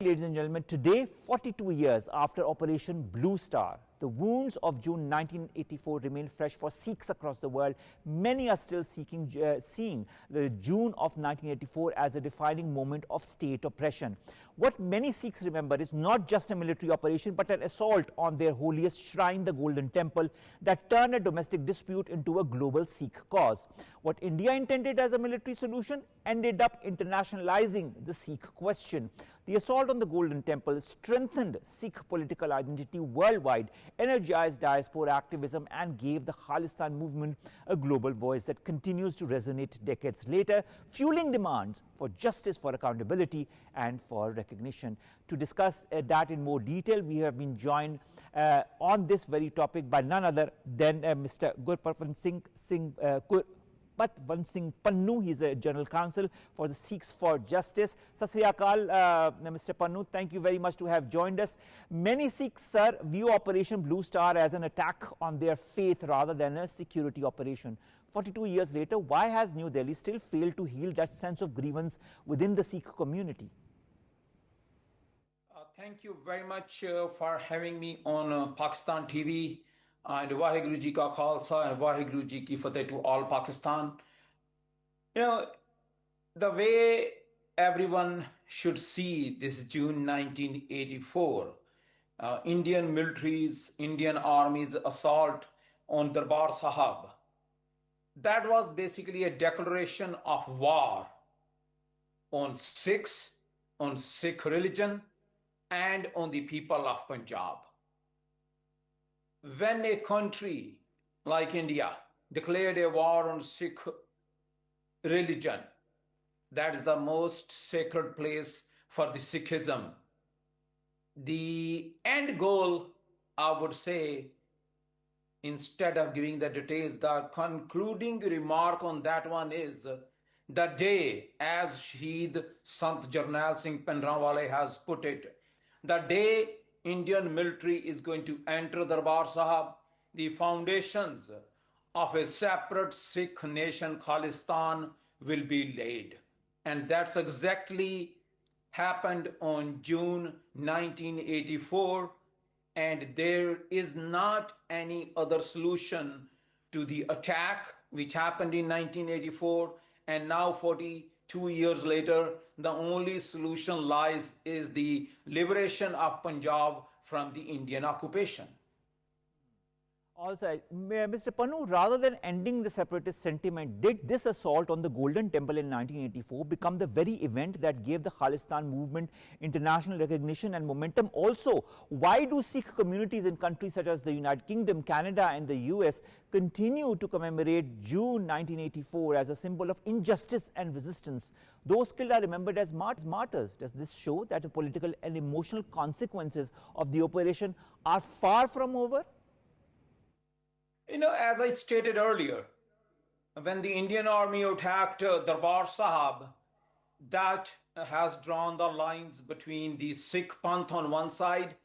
Ladies and gentlemen, today, 42 years after Operation Blue Star, the wounds of June 1984 remain fresh for Sikhs across the world. Many are still seeing the June of 1984 as a defining moment of state oppression. What many Sikhs remember is not just a military operation, but an assault on their holiest shrine, the Golden Temple, that turned a domestic dispute into a global Sikh cause. What India intended as a military solution ended up internationalizing the Sikh question. The assault on the Golden Temple strengthened Sikh political identity worldwide, energized diaspora activism, and gave the Khalistan movement a global voice that continues to resonate decades later, fueling demands for justice, for accountability, and for recognition. To discuss that in more detail, we have been joined on this very topic by none other than Mr. Gurpatwant Singh Pannu. He is a General Counsel for the Sikhs for Justice. Sat Sri Akal, Mr. Pannu, thank you very much to have joined us. Many Sikhs, sir, view Operation Blue Star as an attack on their faith rather than a security operation. 42 years later, why has New Delhi still failed to heal that sense of grievance within the Sikh community? Thank you very much for having me on Pakistan TV. And Waheguru Ji Ka Khalsa and Waheguru Ji Ki Fateh to all Pakistan. You know, the way everyone should see this June 1984, Indian military's, Indian Army's assault on Darbar Sahib, that was basically a declaration of war on Sikhs, on Sikh religion, and on the people of Punjab. When a country like India declared a war on Sikh religion, that is the most sacred place for the Sikhism. The end goal, I would say, instead of giving the details, the concluding remark on that one is the day, as Shaheed Sant Jarnail Singh Bhindranwale has put it, the day Indian military is going to enter Darbar Sahib, the foundations of a separate Sikh nation, Khalistan, will be laid. And that's exactly happened on June 1984. And there is not any other solution to the attack which happened in 1984. And now 42 years later, the only solution lies is the liberation of Punjab from the Indian occupation. Also, Mr. Pannu, rather than ending the separatist sentiment, did this assault on the Golden Temple in 1984 become the very event that gave the Khalistan movement international recognition and momentum? Also, why do Sikh communities in countries such as the United Kingdom, Canada, and the US continue to commemorate June 1984 as a symbol of injustice and resistance? Those killed are remembered as martyrs. Does this show that the political and emotional consequences of the operation are far from over? You know, as I stated earlier, when the Indian Army attacked Darbar Sahib, that has drawn the lines between the Sikh Panth on one side,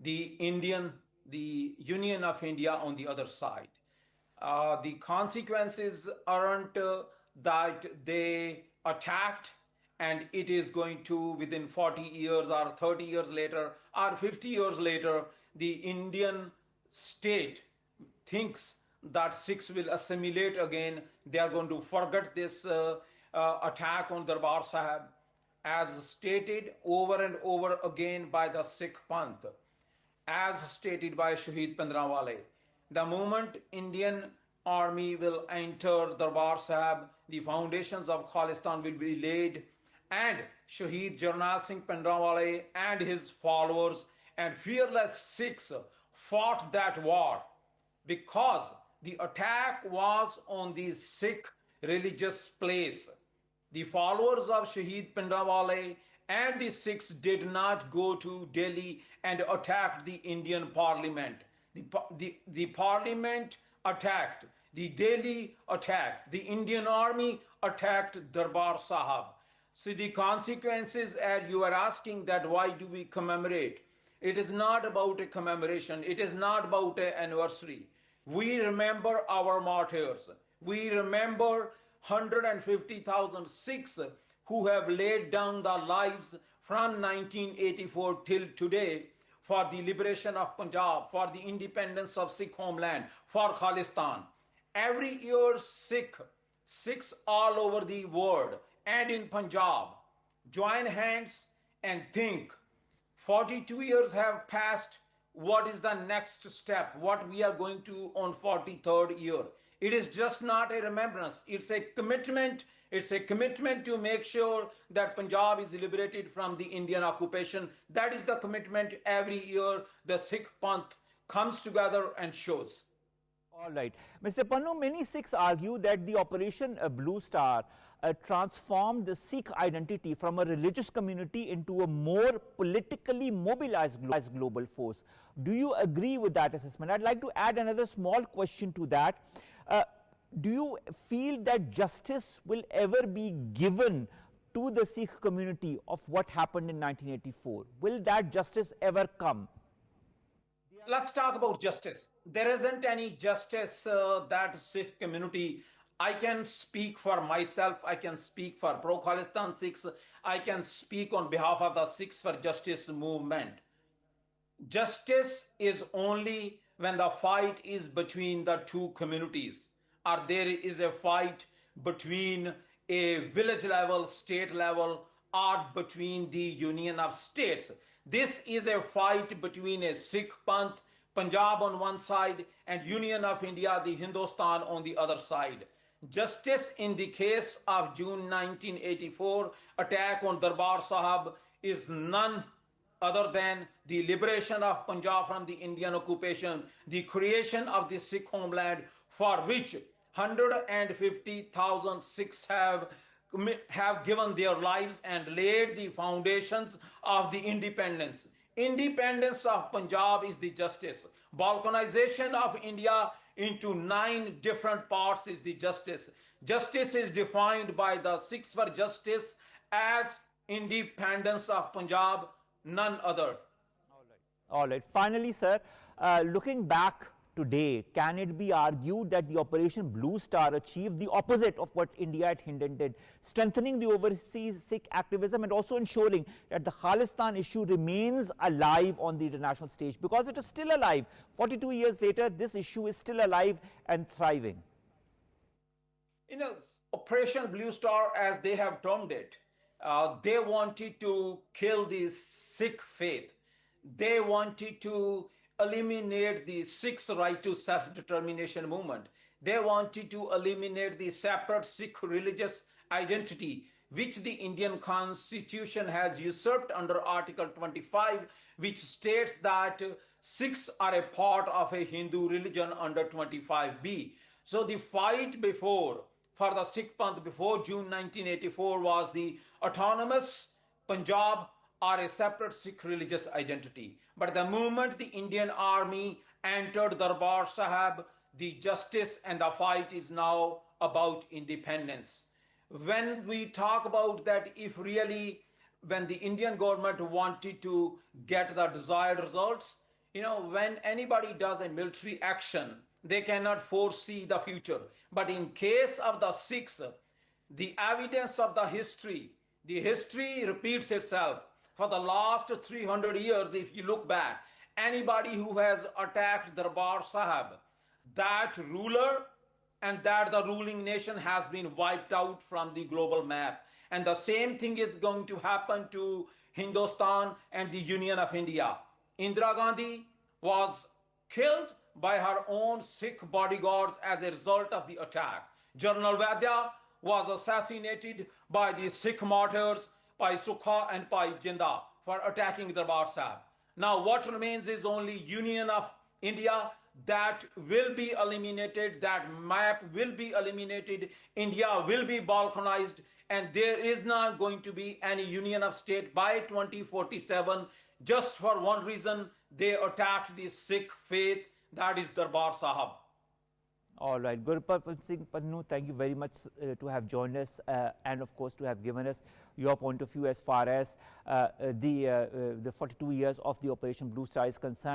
the Union of India on the other side. The consequences aren't that they attacked and it is going to, within 40 years or 30 years later or 50 years later, the Indian state thinks that Sikhs will assimilate again. They are going to forget this attack on Darbar Sahib, as stated over and over again by the Sikh Panth, as stated by Shaheed Bhindranwale. The moment Indian Army will enter Darbar Sahib, the foundations of Khalistan will be laid, and Shaheed Jarnail Singh Bhindranwale and his followers and fearless Sikhs fought that war, because the attack was on the Sikh religious place. The followers of Shaheed Bhindranwale and the Sikhs did not go to Delhi and attack the Indian Parliament. The Parliament attacked, the Delhi attacked, the Indian Army attacked Darbar Sahib. So the consequences, as you are asking, that why do we commemorate? It is not about a commemoration. It is not about an anniversary. We remember our martyrs. We remember 150,000 Sikhs who have laid down their lives from 1984 till today for the liberation of Punjab, for the independence of Sikh homeland, for Khalistan. Every year, Sikhs all over the world and in Punjab join hands and think 42 years have passed. What is the next step? What we are going to on 43rd year? It is just not a remembrance. It's a commitment. It's a commitment to make sure that Punjab is liberated from the Indian occupation. That is the commitment every year the Sikh Panth comes together and shows. All right. Mr. Pannu, many Sikhs argue that the Operation Blue Star transformed the Sikh identity from a religious community into a more politically mobilized global force. Do you agree with that assessment? I'd like to add another small question to that. Do you feel that justice will ever be given to the Sikh community of what happened in 1984? Will that justice ever come? Let's talk about justice. There isn't any justice that Sikh community. I can speak for myself. I can speak for pro-Khalistan Sikhs. I can speak on behalf of the Sikhs for Justice movement. Justice is only when the fight is between the two communities, or there is a fight between a village level, state level, or between the Union of States. This is a fight between a Sikh Panth, Punjab on one side, and Union of India, the Hindustan on the other side. Justice in the case of June 1984 attack on Darbar Sahib is none other than the liberation of Punjab from the Indian occupation, the creation of the Sikh homeland, for which 150,000 Sikhs have given their lives and laid the foundations of the independence. Independence of Punjab is the justice. Balkanization of India into 9 different parts is the justice. Justice is defined by the Sikhs for Justice as independence of Punjab, none other. All right. Finally, sir, looking back today, can it be argued that the Operation Blue Star achieved the opposite of what India had intended, strengthening the overseas Sikh activism and also ensuring that the Khalistan issue remains alive on the international stage? Because it is still alive. 42 years later, this issue is still alive and thriving. You know, Operation Blue Star, as they have termed it, they wanted to kill the Sikh faith. They wanted to eliminate the Sikhs' right to self-determination movement. They wanted to eliminate the separate Sikh religious identity, which the Indian Constitution has usurped under Article 25, which states that Sikhs are a part of a Hindu religion under 25B. So the fight for the Sikh Panth before June 1984 was the autonomous Punjab or a separate Sikh religious identity. But the moment the Indian army entered Darbar Sahib, the justice and the fight is now about independence. When we talk about that, if really when the Indian government wanted to get the desired results, you know, when anybody does a military action, they cannot foresee the future. But in case of the Sikhs, the evidence of the history repeats itself. For the last 300 years, if you look back, anybody who has attacked Darbar Sahib, that ruler and that the ruling nation has been wiped out from the global map. And the same thing is going to happen to Hindustan and the Union of India. Indira Gandhi was killed by her own Sikh bodyguards as a result of the attack. General Vaidya was assassinated by the Sikh martyrs, by Sukha and by Jinda, for attacking Darbar Sahib. Now what remains is only Union of India. That will be eliminated, that map will be eliminated, India will be balkanized, and there is not going to be any union of state by 2047, just for one reason: they attacked the Sikh faith, that is Darbar Sahib. All right, Gurpal Singh Pannu, thank you very much to have joined us and of course to have given us your point of view as far as the 42 years of the Operation Blue Star is concerned.